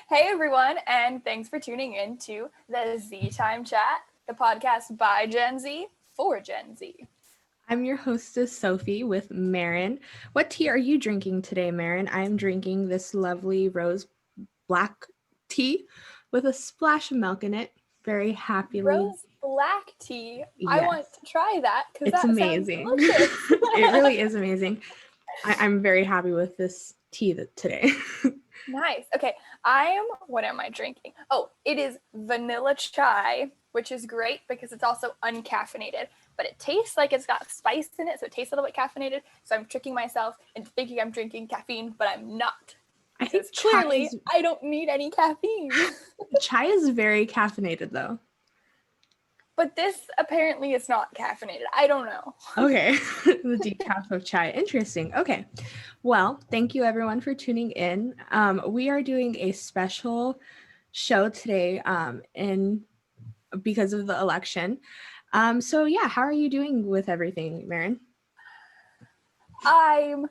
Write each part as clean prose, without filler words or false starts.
Hey everyone, and thanks for tuning in to the Z Time Chat, the podcast by Gen Z for Gen Z. I'm your hostess, Sophie, with Marin. What tea are you drinking today, Marin? I'm drinking this lovely rose black tea with a splash of milk in it. Very happily. Rose black tea. I want Yes, to try that because it's that sounds amazing. delicious. It really is amazing. I'm very happy with this tea today. Nice. Okay, what am I drinking? Oh, it is vanilla chai, which is great because it's also uncaffeinated, but it tastes like it's got spice in it, so it tastes a little bit caffeinated. So I'm tricking myself into thinking I'm drinking caffeine, but I'm not. I think Because clearly I don't need any caffeine. chai is very caffeinated, though. But this apparently is not caffeinated. I don't know. Okay, the decaf of chai. Interesting. Okay, well, thank you everyone for tuning in. We are doing a special show today because of the election. So yeah, how are you doing with everything, Marin? I'm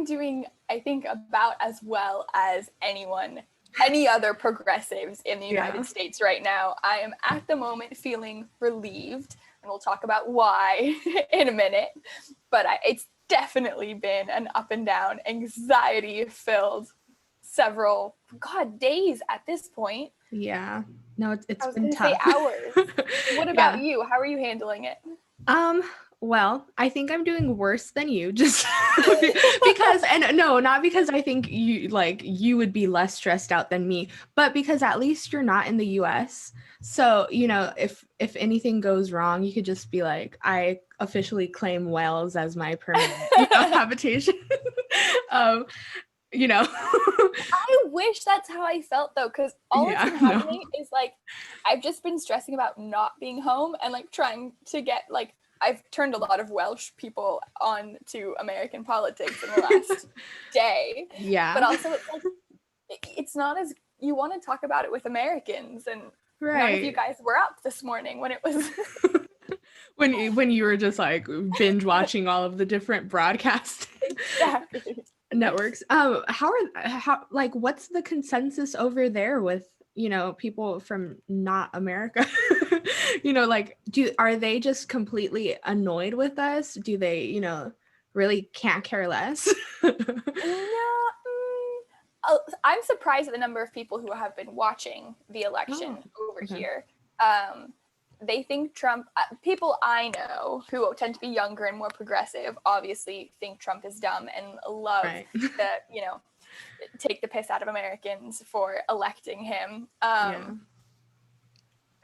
doing, I think, about as well as any other progressives in the United States right now. I am at the moment feeling relieved, and we'll talk about why in a minute. But it's definitely been an up and down, anxiety-filled several days at this point. Yeah, no, it's been gonna tough. say hours. What about you? How are you handling it? Well, I think I'm doing worse than you, just because, and no, not because I think you would be less stressed out than me, but because at least you're not in the US. So, if anything goes wrong, you could just be like, I officially claim Wales as my permanent, habitation. I wish that's how I felt though, because all that's been happening is like I've just been stressing about not being home and like trying to get like I've turned a lot of Welsh people on to American politics in the last day. Yeah. But also it's like it's not as you want to talk about it with Americans, and none of you guys were up this morning when it was when you were just like binge watching all of the different broadcast networks. How what's the consensus over there with people from not America? Are they just completely annoyed with us? Do they really can't care less? No, I'm surprised at the number of people who have been watching the election over here. They think Trump, people I know who tend to be younger and more progressive, obviously think Trump is dumb and love to, take the piss out of Americans for electing him.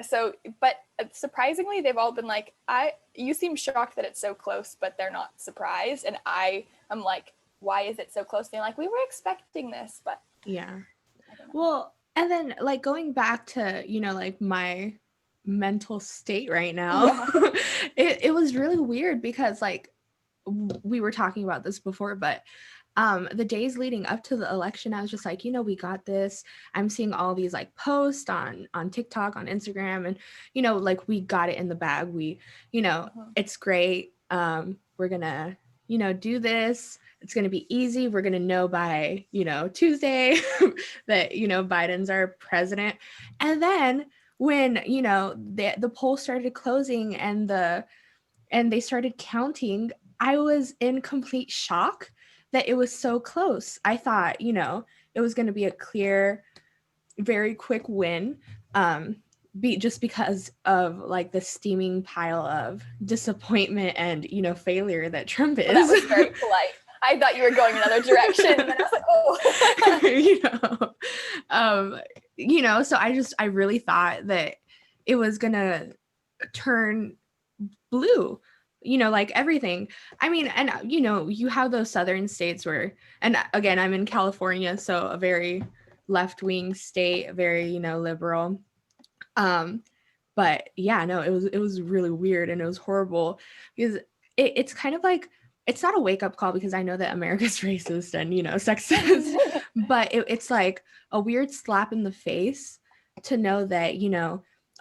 So, but surprisingly, they've all been like, you seem shocked that it's so close, but they're not surprised. And I am like, why is it so close? They're like, we were expecting this, but. Yeah. Well, and then like going back to, like my mental state right now, it was really weird because like we were talking about this before, but the days leading up to the election, I was just like, we got this. I'm seeing all these like posts on TikTok, on Instagram, and like we got it in the bag. We, it's great. We're gonna, do this. It's gonna be easy. We're gonna know by, Tuesday that, Biden's our president. And then when, the polls started closing and they started counting, I was in complete shock that it was so close. I thought, it was going to be a clear, very quick win, just because of like the steaming pile of disappointment and, failure that Trump is. Well, that was very polite. I thought you were going another direction, and then I was like, oh. So I really thought that it was going to turn blue, like everything. I mean, and you have those southern states where, and again, I'm in California, so a very left-wing state, very, liberal. But yeah, no, it was really weird and it was horrible because it's kind of like, it's not a wake-up call because I know that America's racist and, sexist, but it's like a weird slap in the face to know that,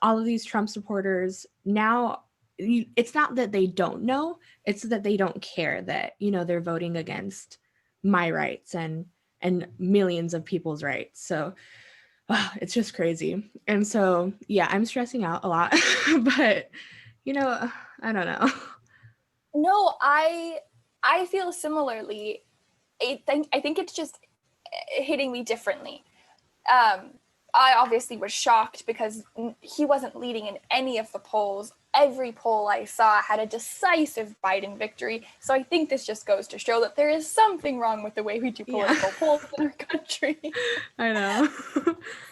all of these Trump supporters now, it's not that they don't know, it's that they don't care that, they're voting against my rights and and millions of people's rights. So it's just crazy. And so, yeah, I'm stressing out a lot, but I don't know. No, I feel similarly. I think it's just hitting me differently. I obviously was shocked because he wasn't leading in any of the polls. Every poll I saw had a decisive Biden victory. So I think this just goes to show that there is something wrong with the way we do political polls in our country. I know.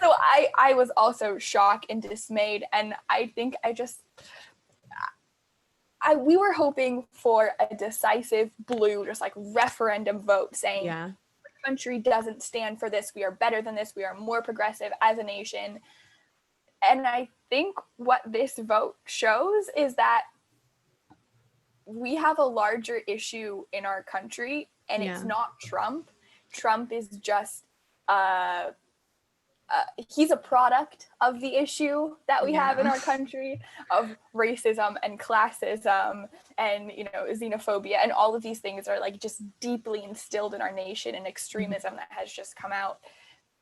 So I was also shocked and dismayed. And I think we were hoping for a decisive blue, just like referendum vote saying, the country doesn't stand for this. We are better than this. We are more progressive as a nation. And I think what this vote shows is that we have a larger issue in our country, and it's not Trump. Trump is just he's a product of the issue that we have in our country of racism and classism and xenophobia, and all of these things are like just deeply instilled in our nation, and extremism that has just come out.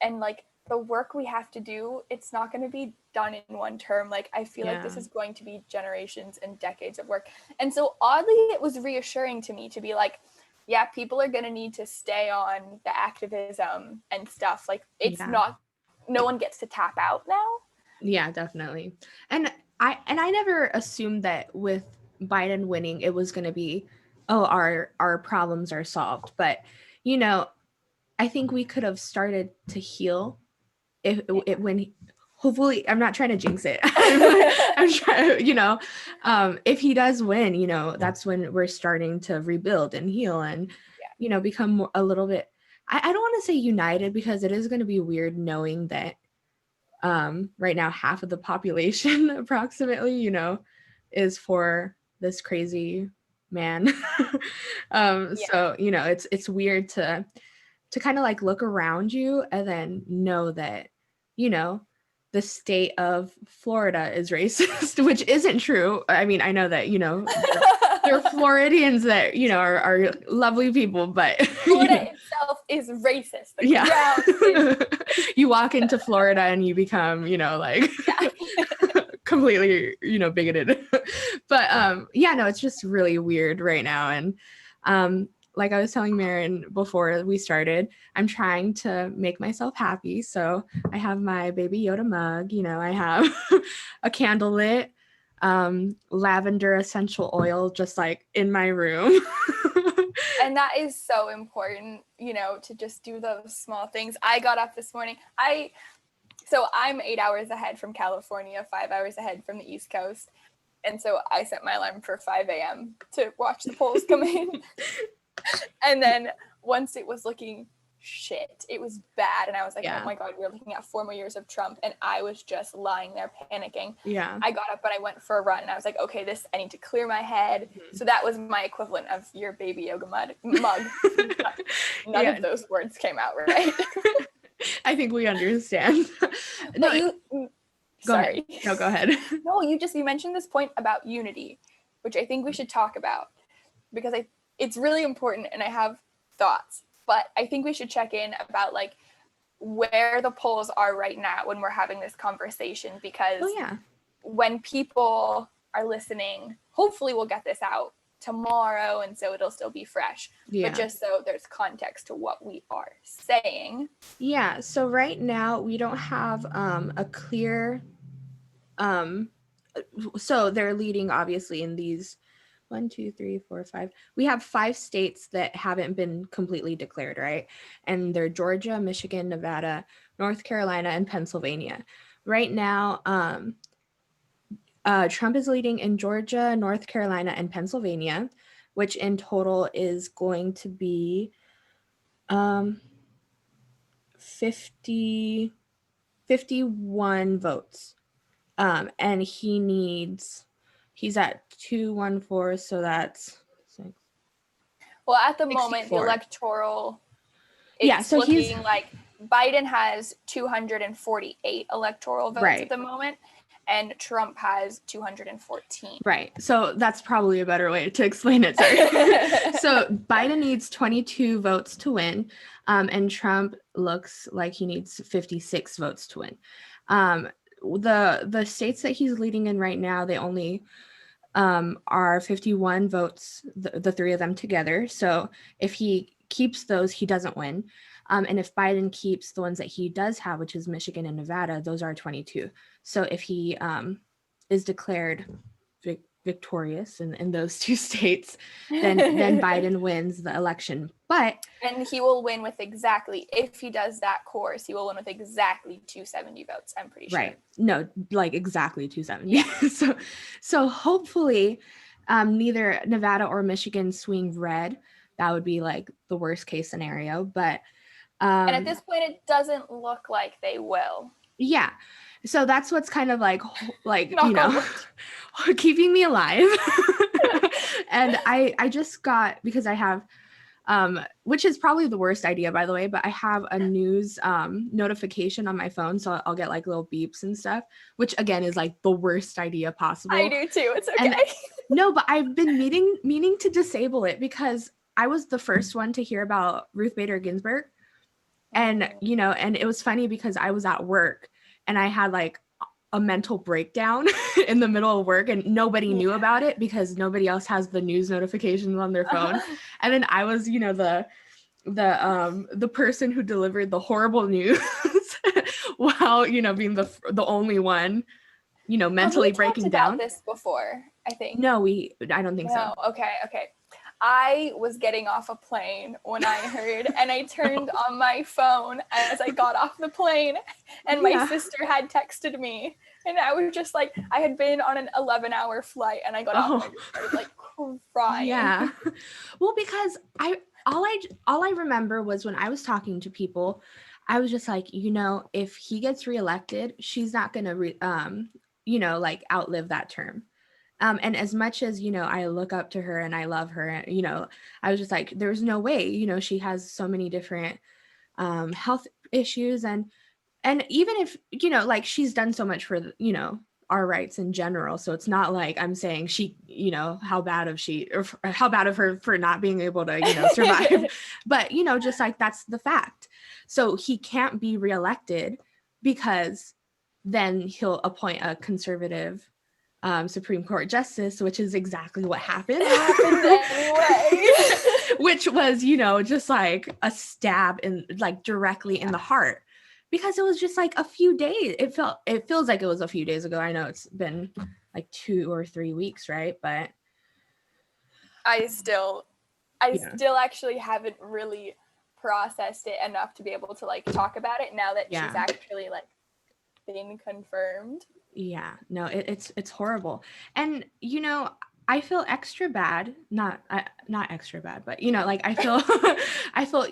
And like the work we have to do, it's not going to be done in one term. Like I feel like this is going to be generations and decades of work. And so oddly, it was reassuring to me to be like, yeah, people are going to need to stay on the activism and stuff. Like it's not, no one gets to tap out now. Yeah, definitely. And I never assumed that with Biden winning, it was going to be, oh, our problems are solved. But, I think we could have started to heal when hopefully, I'm not trying to jinx it. I'm trying, if he does win, that's when we're starting to rebuild and heal and, become a little bit, I don't want to say united, because it is going to be weird knowing that right now half of the population approximately, is for this crazy man. So, it's weird to kind of like look around you and then know that, the state of Florida is racist, which isn't true. I mean, I know that, there are Floridians that, are lovely people, but Florida itself is racist. You walk into Florida and you become, completely, bigoted. But no, it's just really weird right now. And like I was telling Marin before we started, I'm trying to make myself happy. So I have my Baby Yoda mug, I have a candle lit, lavender essential oil just like in my room. And that is so important, to just do those small things. I got up this morning. So I'm 8 hours ahead from California, 5 hours ahead from the East Coast. And so I set my alarm for 5 a.m. to watch the polls come in. And then once it was looking shit, it was bad. And I was like, oh my God, we're looking at 4 more years of Trump. And I was just lying there panicking. I got up and I went for a run and I was like, okay, I need to clear my head. So that was my equivalent of your Baby Yoga mug. None of those words came out right. I think we understand. No, sorry. Ahead. No, go ahead. No, you mentioned this point about unity, which I think we should talk about because it's really important and I have thoughts, but I think we should check in about like where the polls are right now when we're having this conversation, because when people are listening, hopefully we'll get this out tomorrow and so it'll still be fresh, but just so there's context to what we are saying. So right now we don't have a clear so they're leading obviously in these 1, 2, 3, 4, 5. We have 5 states that haven't been completely declared, right? And they're Georgia, Michigan, Nevada, North Carolina, and Pennsylvania. Right now, Trump is leading in Georgia, North Carolina, and Pennsylvania, which in total is going to be 51 votes. And he's at 214, so that's 6. Well, at the 64. Moment, the electoral, it's looking like Biden has 248 electoral votes at the moment, and Trump has 214. Right. So that's probably a better way to explain it. Sorry. So Biden needs 22 votes to win, and Trump looks like he needs 56 votes to win. The states that he's leading in right now, they only are 51 votes, the three of them together. So if he keeps those, he doesn't win. And if Biden keeps the ones that he does have, which is Michigan and Nevada, those are 22. So if he is declared victorious in those two states, then Biden wins the election. And he will win with exactly, if he does that course, he will win with exactly 270 votes, I'm pretty sure. Right. No, like exactly 270. So hopefully neither Nevada or Michigan swing red. That would be like the worst case scenario. But and at this point, it doesn't look like they will. Yeah. So that's what's kind of like keeping me alive. And I just got, because I have, which is probably the worst idea, by the way, but I have a news notification on my phone. So I'll get like little beeps and stuff, which again is like the worst idea possible. I do too. It's okay. And, no, but I've been meaning to disable it because I was the first one to hear about Ruth Bader Ginsburg. And, and it was funny because I was at work and I had like a mental breakdown in the middle of work and nobody knew about it because nobody else has the news notifications on their phone. And then I was, the person who delivered the horrible news while, being the only one, mentally breaking down. About this before, I think. No, I don't think so. Okay. I was getting off a plane when I heard, and I turned on my phone as I got off the plane, and my sister had texted me, and I was just like, I had been on an 11-hour flight, and I got off and I just started like crying. Yeah. Well, because all I remember was when I was talking to people, I was just like, if he gets reelected, she's not gonna like outlive that term. And as much as, I look up to her and I love her, I was just like, there's no way, she has so many different health issues. And even if, like she's done so much for, our rights in general. So it's not like I'm saying she, how bad of her for not being able to, survive. But, just like that's the fact. So he can't be reelected because then he'll appoint a conservative Supreme Court justice, which is exactly what happened. Anyway. Which was, just like a stab in like directly in the heart, because it was just like a few days. It feels like it was a few days ago. I know it's been like 2 or 3 weeks, right? But I still actually haven't really processed it enough to be able to like talk about it now that she's actually like been confirmed. Yeah, no, it's horrible. And I feel extra bad, not extra bad, but like I feel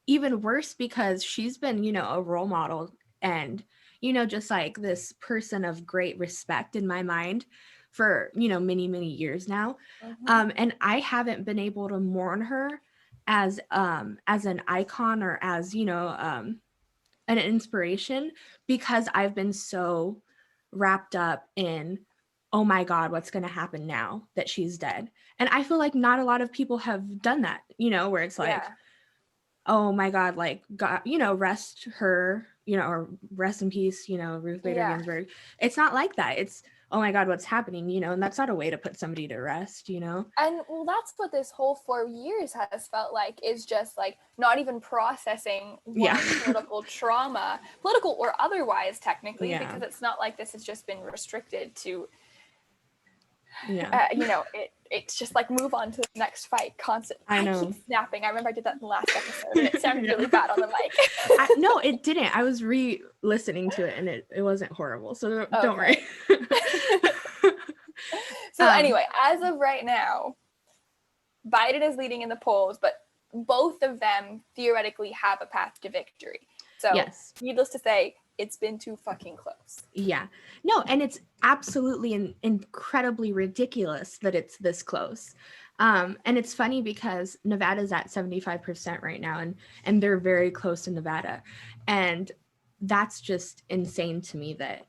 even worse because she's been, a role model and just like this person of great respect in my mind for many years now. And I haven't been able to mourn her as an icon or as an inspiration because I've been so wrapped up in, oh my God, what's going to happen now that she's dead? And I feel like not a lot of people have done that, where it's like, oh my God, like God, rest her, or rest in peace, Ruth Bader Ginsburg. It's not like that. It's, oh my God, what's happening, and that's not a way to put somebody to rest, And well, that's what this whole 4 years has felt like, is just like not even processing one political trauma, political or otherwise, technically, because it's not like this has just been restricted to, it's just like move on to the next fight constantly. I keep snapping. I remember I did that in the last episode and it sounded really bad on the mic. No, it didn't. I was re-listening to it and it wasn't horrible. So don't worry. So anyway, as of right now, Biden is leading in the polls, but both of them theoretically have a path to victory. So needless to say, it's been too fucking close. Yeah. No, and it's absolutely incredibly ridiculous that it's this close. And it's funny because Nevada's at 75% right now, and they're very close to Nevada. And that's just insane to me that,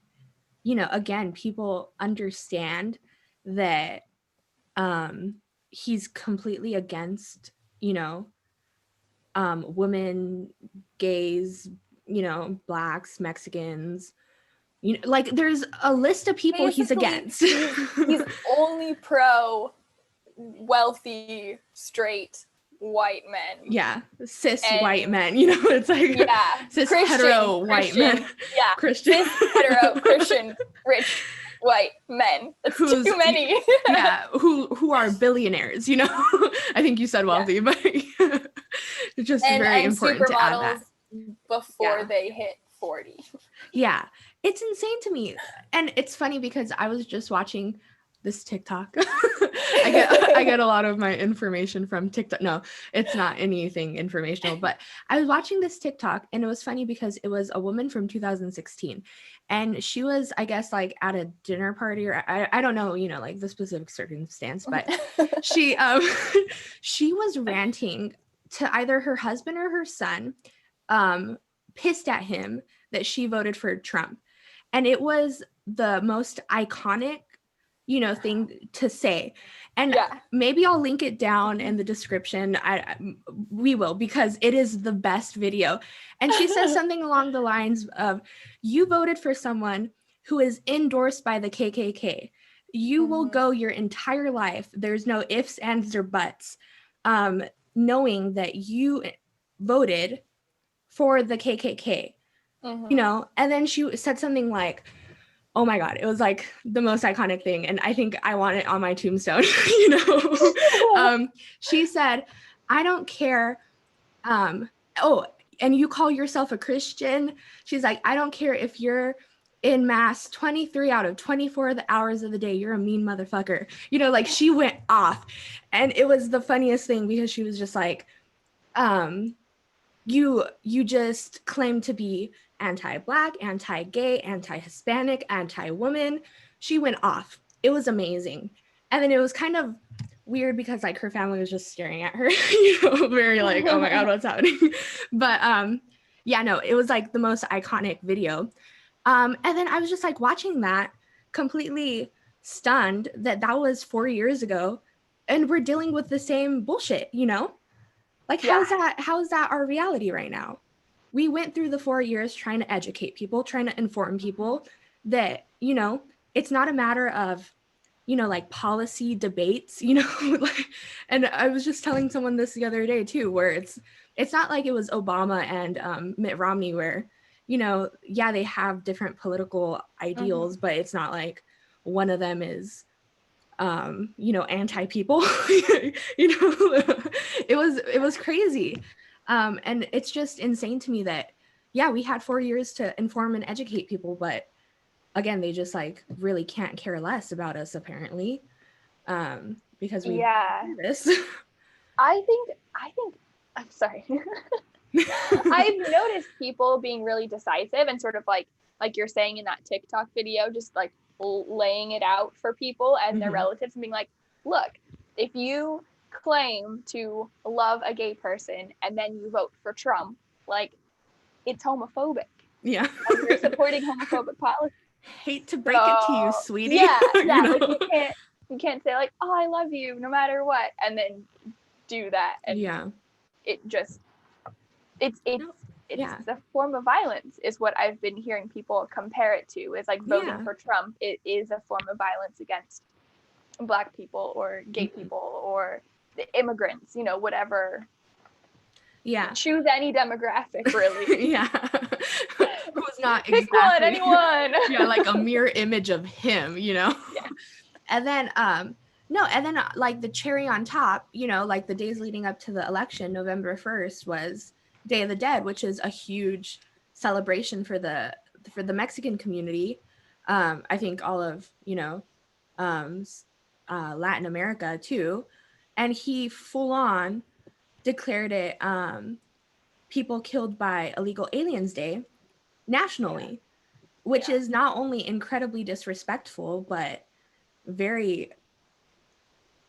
again, people understand that he's completely against, women, gays, blacks, Mexicans, like there's a list of people he's against. he's only pro wealthy, straight, white men. Yeah, cis white men, it's like cis Christian, hetero white men. Yeah, Christian, cis hetero Christian rich white men. That's too many. Yeah, who are billionaires, I think you said wealthy, but it's just very important to add that. Before they hit 40. Yeah, it's insane to me. And it's funny because I was just watching this TikTok. I get a lot of my information from TikTok. No, it's not anything informational, but I was watching this TikTok and it was funny because it was a woman from 2016 and she was, I guess, like at a dinner party or I don't know, like the specific circumstance, but she was ranting to either her husband or her son, pissed at him that she voted for Trump. And it was the most iconic, thing to say. And maybe I'll link it down in the description. We will, because it is the best video. And she says something along the lines of, you voted for someone who is endorsed by the KKK. You will go your entire life. There's no ifs, ands, or buts, knowing that you voted for the KKK, and then she said something like, oh my God, it was like the most iconic thing. And I think I want it on my tombstone, she said, I don't care. And you call yourself a Christian? She's like, I don't care if you're in mass 23 out of 24 hours of the day, you're a mean motherfucker. Like she went off. And it was the funniest thing because she was just like, you just claim to be anti-Black, anti-gay, anti-Hispanic, anti-woman. She went off. It was amazing. And then it was kind of weird because like her family was just staring at her, very like, oh my God, what's happening? But no, it was like the most iconic video. And then I was just like watching that, completely stunned that was 4 years ago and we're dealing with the same bullshit, Like, how is that our reality right now? We went through the 4 years trying to educate people, trying to inform people that, it's not a matter of, like policy debates, and I was just telling someone this the other day too, where it's not like it was Obama and Mitt Romney where, they have different political ideals, but it's not like one of them is anti-people. It was crazy. And it's just insane to me that we had 4 years to inform and educate people, but again, they just like really can't care less about us apparently, because we do this. I think I'm sorry. I've noticed people being really decisive and sort of like you're saying in that TikTok video, just like laying it out for people and their relatives and being like, look, if you claim to love a gay person and then you vote for Trump, like it's homophobic. Yeah. You're supporting homophobic policy. Hate to break it to you, sweetie. Yeah. Like you can't say like, oh, I love you no matter what, and then do that. And it just it's a form of violence is what I've been hearing people compare it to, is like voting for Trump. It is a form of violence against Black people or gay people or the immigrants, whatever. Yeah. Choose any demographic, really. Who's not Pick exactly one, anyone. like a mirror image of him, Yeah. And then like the cherry on top, like the days leading up to the election, November 1st was Day of the Dead, which is a huge celebration for the Mexican community. I think all of, Latin America too. And he full on declared it people killed by illegal aliens day nationally, which is not only incredibly disrespectful, but very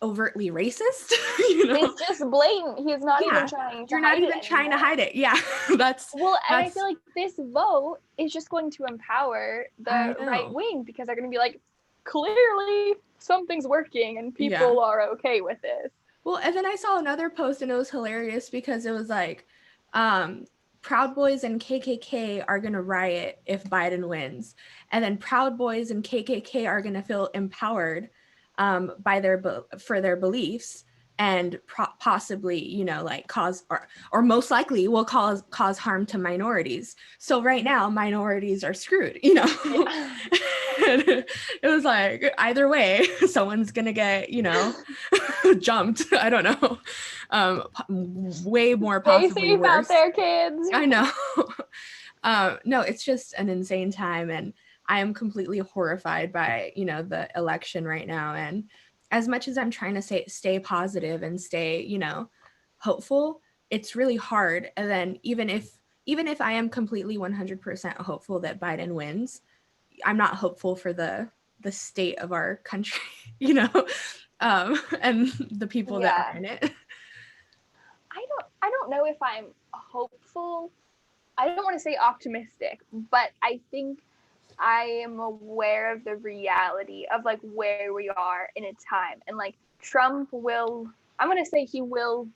overtly racist, you know? It's just blatant. He's not even trying to You're not even trying to hide it. Yeah. And I feel like this vote is just going to empower the right wing, because they're going to be like, clearly something's working and people are okay with this. Well, and then I saw another post and it was hilarious because it was like, Proud Boys and KKK are going to riot if Biden wins. And then Proud Boys and KKK are going to feel empowered for their beliefs, and possibly, you know, like cause or most likely will cause harm to minorities. So right now minorities are screwed, you know. Yeah. It was like, either way, someone's gonna get, you know, jumped. I don't know. Way more possibly Stay safe worse out there, kids. I know. No, it's just an insane time, and I am completely horrified by, you know, the election right now. And as much as I'm trying to stay positive and stay, you know, hopeful, it's really hard. And then even if I am completely 100% hopeful that Biden wins, I'm not hopeful for the state of our country, you know, and the people that are in it. I don't know if I'm hopeful. I don't want to say optimistic, but I think I am aware of the reality of like where we are in a time, and like Trump will, I'm going to say he will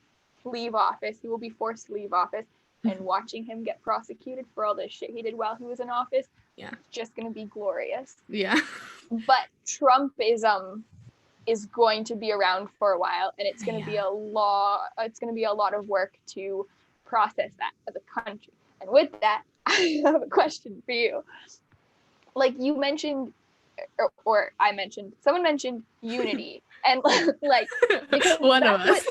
leave office. He will be forced to leave office, and watching him get prosecuted for all the shit he did while he was in office, it's just going to be glorious. Yeah. But Trumpism is going to be around for a while, and it's going to be it's going to be a lot of work to process that as a country. And with that, I have a question for you. Like you mentioned, or I mentioned, someone mentioned unity, and like because one of us,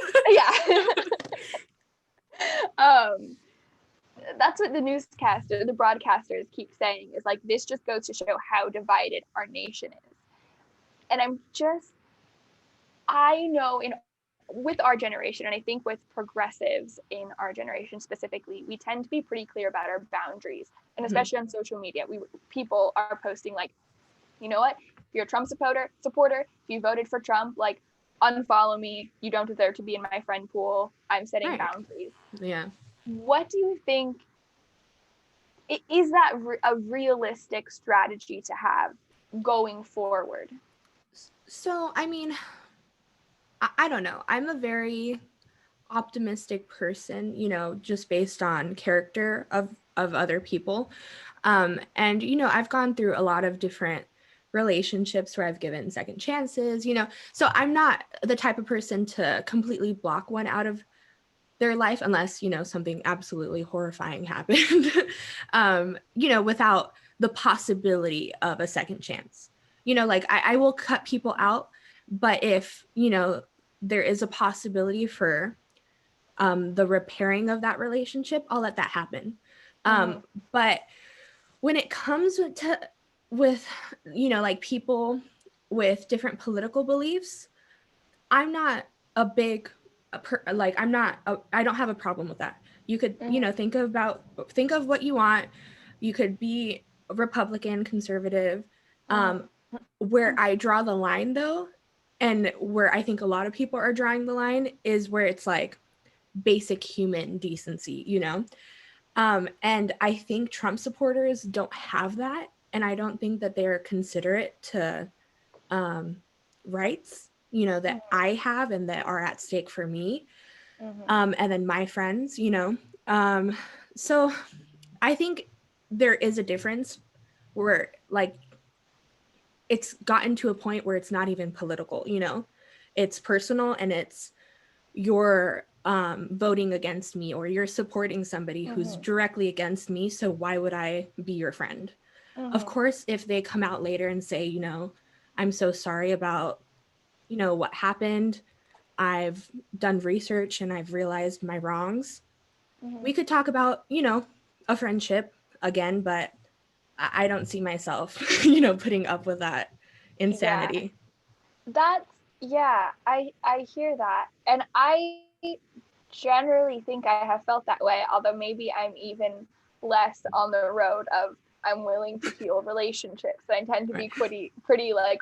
that's what the broadcasters keep saying, is like, this just goes to show how divided our nation is. And I know with our generation, and I think with progressives in our generation specifically, we tend to be pretty clear about our boundaries. And especially on social media, people are posting like, you know what, if you're a Trump supporter, if you voted for Trump, like, unfollow me. You don't deserve to be in my friend pool. I'm setting boundaries. Yeah. What do you think, is that a realistic strategy to have going forward? So, I mean, I don't know. I'm a very optimistic person, you know, just based on character of other people. And, you know, I've gone through a lot of different relationships where I've given second chances, you know, so I'm not the type of person to completely block one out of their life unless, you know, something absolutely horrifying happened, you know, without the possibility of a second chance. You know, like I will cut people out, but if, you know, there is a possibility for the repairing of that relationship, I'll let that happen. But when it comes with, you know, like people with different political beliefs, I'm not a big, I don't have a problem with that. You could, you know, think of what you want. You could be Republican, conservative. Where I draw the line though, and where I think a lot of people are drawing the line, is where it's like basic human decency, you know? And I think Trump supporters don't have that. And I don't think that they're considerate to rights, you know, that I have and that are at stake for me. And then my friends, you know. So I think there is a difference where like it's gotten to a point where it's not even political, you know, it's personal, and it's you're voting against me, or you're supporting somebody who's directly against me. So why would I be your friend? Of course, if they come out later and say, you know, I'm so sorry about, you know, what happened. I've done research and I've realized my wrongs. We could talk about, you know, a friendship again, but I don't see myself, you know, putting up with that insanity. I hear that. And I generally think I have felt that way, although maybe I'm even less on the road of I'm willing to heal relationships. I tend to be pretty like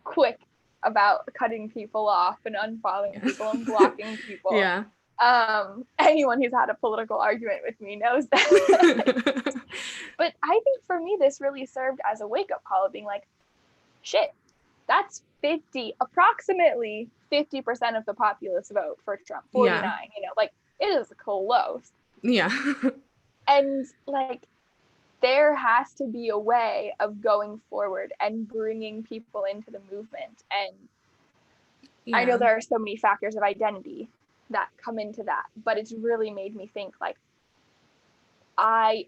quick about cutting people off and unfollowing people and blocking people. Yeah. Anyone who's had a political argument with me knows that. But I think for me, this really served as a wake-up call of being like, shit, that's approximately 50% of the populace vote for Trump. 49, like, it is close. Yeah. And like, there has to be a way of going forward and bringing people into the movement. And I know there are so many factors of identity that come into that, but it's really made me think like, I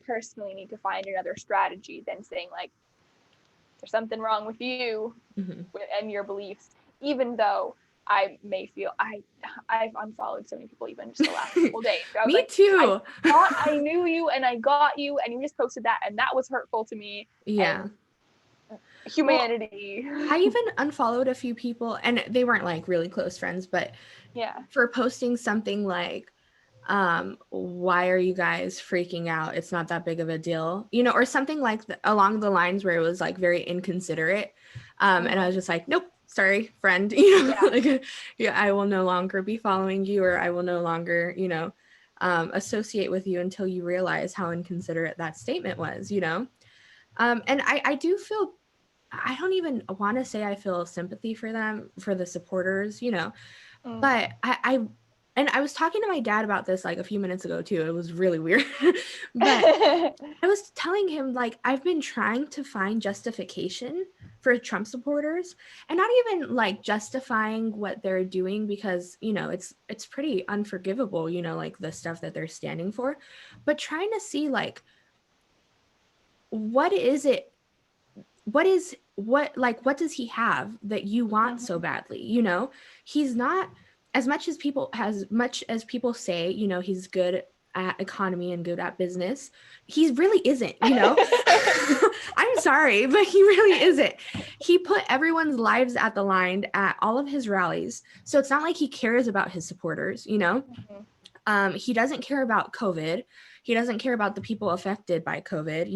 personally need to find another strategy than saying like, there's something wrong with you and your beliefs, even though I may feel I've unfollowed so many people even just the last couple days. I was me like, too. I thought I knew you and I got you and you just posted that and that was hurtful to me. Yeah. Humanity. Well, I even unfollowed a few people and they weren't like really close friends, but for posting something like, why are you guys freaking out? It's not that big of a deal, or something like along the lines where it was like very inconsiderate. And I was just like, nope, sorry, friend, like, I will no longer be following you, or I will no longer, associate with you until you realize how inconsiderate that statement was, and I do feel, I don't even want to say I feel sympathy for them, for the supporters, but I was talking to my dad about this like a few minutes ago too. It was really weird. But I was telling him like, I've been trying to find justification for Trump supporters, and not even like justifying what they're doing, because, it's pretty unforgivable, like the stuff that they're standing for, but trying to see like, what does he have that you want so badly? He's not, as much as people say, he's good at economy and good at business, he really isn't, I'm sorry, but he really isn't. He put everyone's lives at the line at all of his rallies. So it's not like he cares about his supporters, he doesn't care about COVID. He doesn't care about the people affected by COVID.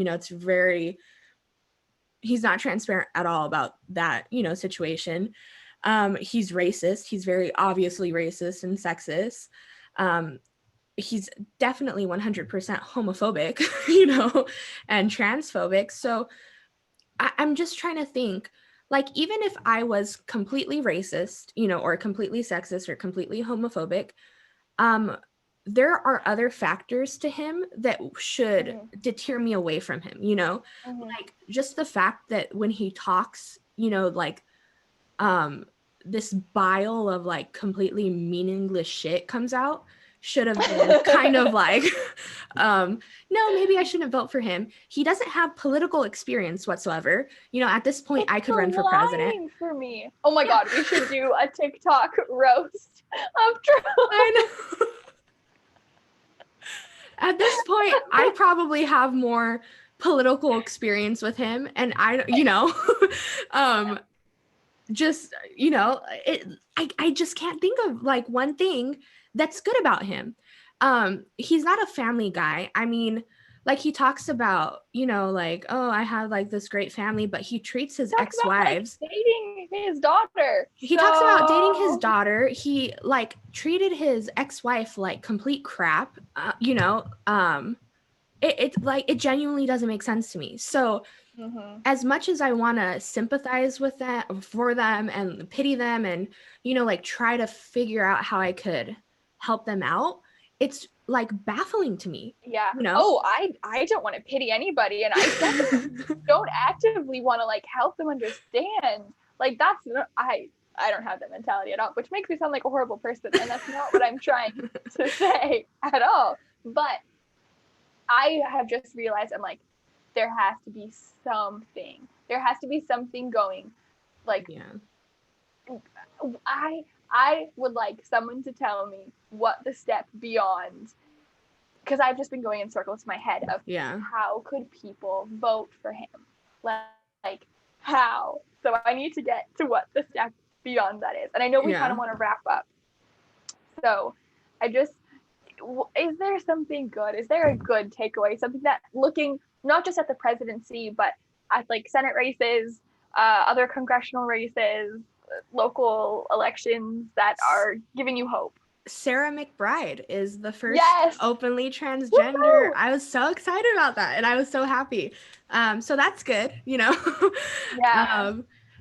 He's not transparent at all about that, situation. He's racist. He's very obviously racist and sexist. He's definitely 100% homophobic, and transphobic. So I'm just trying to think, like, even if I was completely racist, or completely sexist or completely homophobic, there are other factors to him that should deter me away from him, like just the fact that when he talks, like, this bile of like completely meaningless shit comes out, should have been kind of like, no, maybe I shouldn't vote for him. He doesn't have political experience whatsoever. At this point, I could run for president. For me. Oh my God, we should do a TikTok roast of Trump. I know. At this point, I probably have more political experience with him, and I just can't think of like one thing that's good about him. He's not a family guy. I mean, like, he talks about, like, oh, I have like this great family, but he treats his ex-wives, like, dating his daughter. He talks about dating his daughter. He like treated his ex-wife like complete crap. It genuinely doesn't make sense to me. So as much as I want to sympathize with that for them and pity them and, like, try to figure out how I could help them out, it's like baffling to me. Yeah. Oh, I don't want to pity anybody, and I definitely don't actively want to like help them understand. Like, that's not, I don't have that mentality at all, which makes me sound like a horrible person, and that's not what I'm trying to say at all. But I have just realized, I'm like, there has to be something. There has to be something going. Like, I would like someone to tell me what the step beyond, because I've just been going in circles in my head of how could people vote for him? Like how? So I need to get to what the step beyond that is. And I know we kind of want to wrap up. So is there something good? Is there a good takeaway? Something that, looking not just at the presidency, but at like Senate races, other congressional races, local elections that are giving you hope? Sarah McBride is the first openly transgender. Woo-hoo! I was so excited about that, and I was so happy. So that's good, Yeah.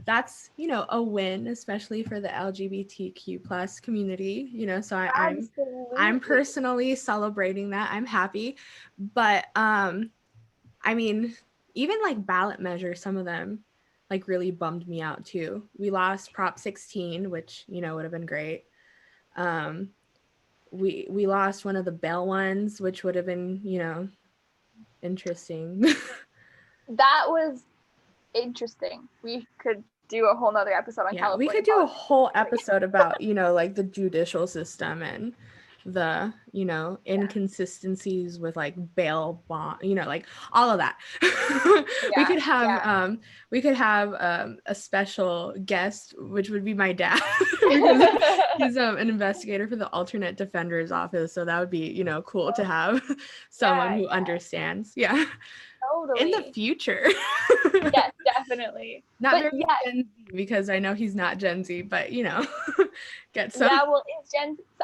That's a win, especially for the LGBTQ plus community. So I'm personally celebrating that. I'm happy, but I mean, even like ballot measures, some of them like really bummed me out too. We lost Prop 16, which would have been great. We lost one of the bail ones, which would have been interesting. That was interesting. We could do a whole nother episode on California. We could do a whole episode about like the judicial system and the inconsistencies with like bail bond, like all of that. We could have a special guest, which would be my dad, because he's an investigator for the alternate defender's office, so that would be cool to have someone who understands. Totally. In the future. Yes, definitely. Not very Gen Z, because I know he's not Gen Z, but get some. Yeah, well,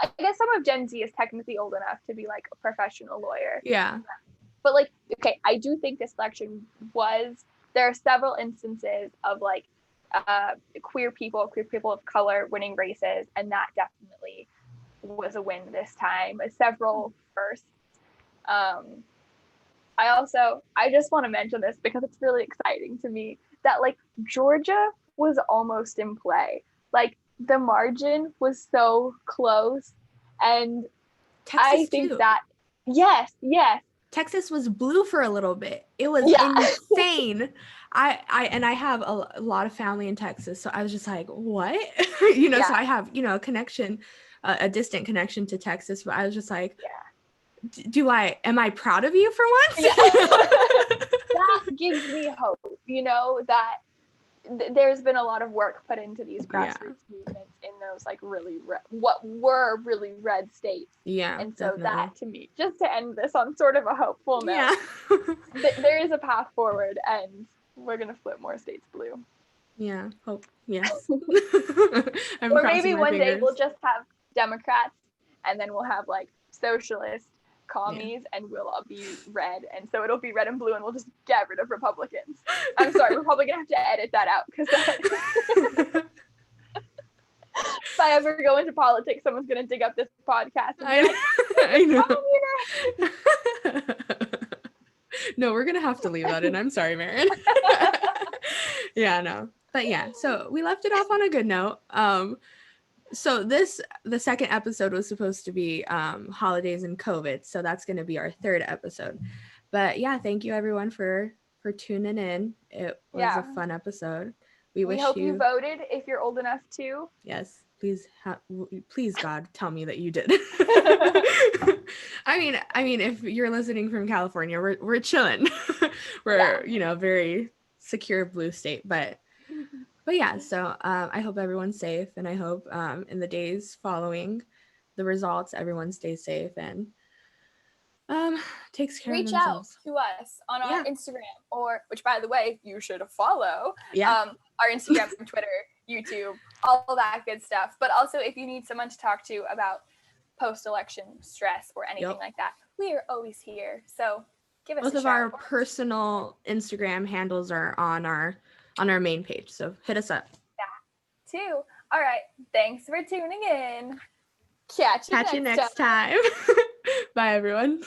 I guess some of Gen Z is technically old enough to be like a professional lawyer. Yeah. But like, okay, I do think this election there are several instances of like queer people of color winning races, and that definitely was a win this time. Several firsts. I just want to mention this because it's really exciting to me that like Georgia was almost in play. Like the margin was so close, and Texas I think too. that yes. Texas was blue for a little bit. It was insane. I have a lot of family in Texas, so I was just like, what? So I have a connection, a distant connection to Texas, but I was just like, am I proud of you for once? That gives me hope, that there's been a lot of work put into these grassroots movements in those like really what were really red states. And so definitely. That to me, just to end this on sort of a hopeful note, there is a path forward, and we're gonna flip more states blue. Yeah, hope. Yes. Or maybe one day we'll just have Democrats, and then we'll have like socialists, commies, and we'll all be red, and so it'll be red and blue, and we'll just get rid of Republicans. I'm sorry, we're probably gonna have to edit that out, because if I ever go into politics, someone's gonna dig up this podcast and be I know. No, we're gonna have to leave that in. I'm sorry, Marin. No, but so we left it off on a good note. So the second episode was supposed to be holidays and COVID, so that's going to be our third episode. But thank you everyone for tuning in. It was a fun episode. We hope you voted if you're old enough to. Yes, please God, tell me that you did. I mean if you're listening from California, we're chilling. We're very secure blue state, but so I hope everyone's safe, and I hope in the days following the results, everyone stays safe and takes care of themselves. Reach out to us on our Instagram, which by the way, you should follow. Our Instagram, Twitter, YouTube, all that good stuff. But also, if you need someone to talk to about post-election stress or anything like that, we are always here. So give us a shout. Both of our personal Instagram handles are on our main page, so hit us up. Too. All right, thanks for tuning in. Catch you next time. Bye everyone.